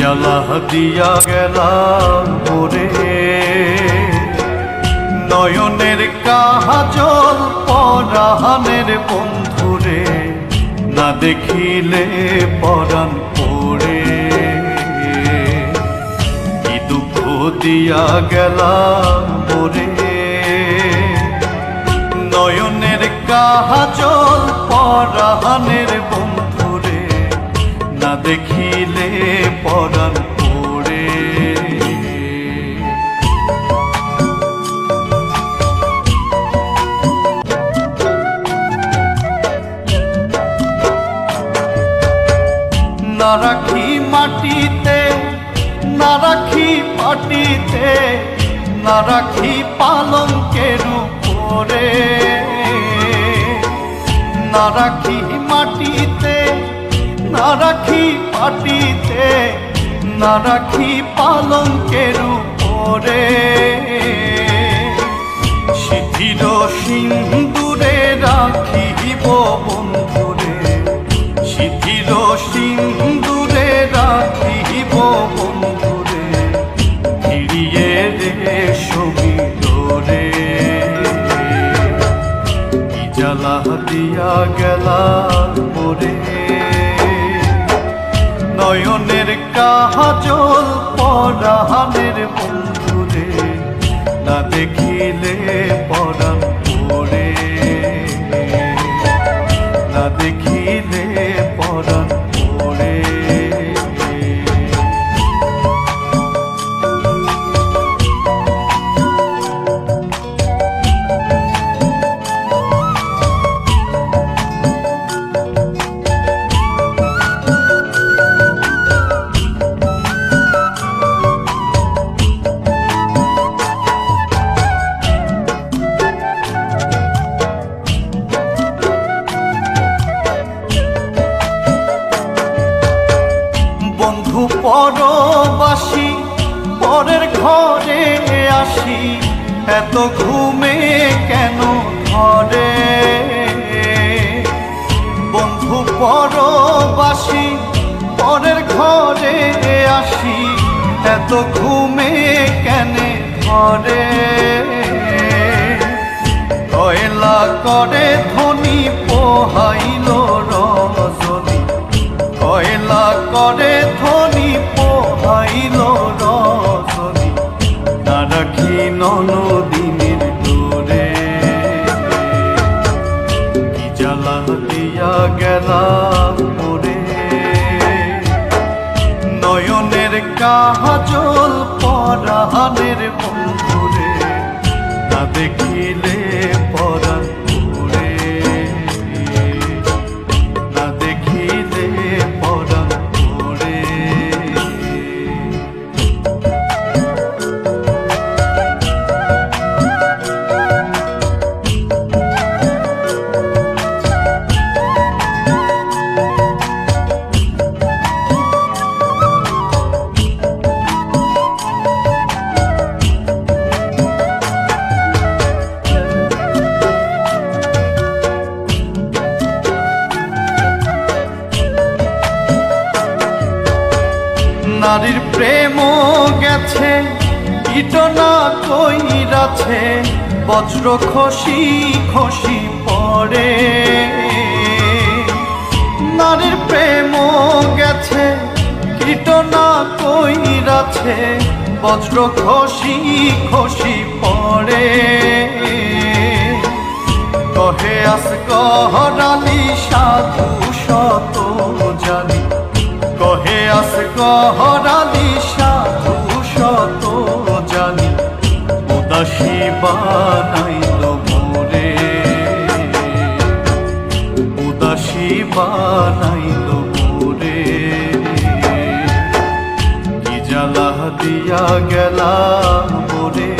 জ্বালা দিয়া গেলাম মোরে, নয়নের কাজল পরাণের বন্ধুরে, না দেখিলে পরাণ পড়ে। কি দুঃখ দিয়া গেলাম মোরে, নয়নের কাজল পরাণের বন্ধুরে, না দেখিলে পরাণ পড়ে। না রাখি মাটিতে, না রাখি পাটিতে, না রাখি পালঙ্কের উপরে, না রাখি মাটিতে, না রাখি পাটিতে, না রাখি পালঙ্কের উপরে। সিঁথির সিন্দুরে রাখিব বন্ধুরে, সিঁথির সিন্দুরে রাখিব বন্ধুরে, ফিরিয়ে রে সবিদরে। কি জ্বালা দিয়া গেলাম মোরে, নয়নের কাজল পরাণের বন্ধুরে, না দেখিলে পরাণ পড়ে, না দেখিলে পরাণ পড়ে। বন্ধু পরবাসী পরের ঘরে আসি, এত ঘুমে কেন ধরে। বন্ধু পরবাসী পরের ঘরে আসি, এত ঘুমে কেন ধরে। কয়লা করে ধনী পোহাইল রজনী, কয়লা করে ধনী পোহাইল রজনী, না রাখি ননদিনীর দূরে। কি জ্বালা দিয়া গেলাম মোরে, নয়নের কাজল পরাণের বন্ধুরে, না দেখিলে পরাণ পড়ে, না দেখিলে পরাণ পড়ে। নারীর প্রেম গেছে ইটনা কইরাছে, বজ্র খসি খসি পড়ে। নারীর প্রেম গেছে ইটনা কইরাছে, বজ্র খসি খসি পড়ে। কহে আস গহরালি সাধু শত জানি, কহে আস গহরালি সাধু শত জানি, উদাসী বানাইল মোরে, উদাসী বানাইল মোরে। কি জ্বালা দিয়া গেলাম মোরে,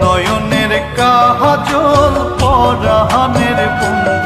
নয়নের কাজল পরাণের বন্ধু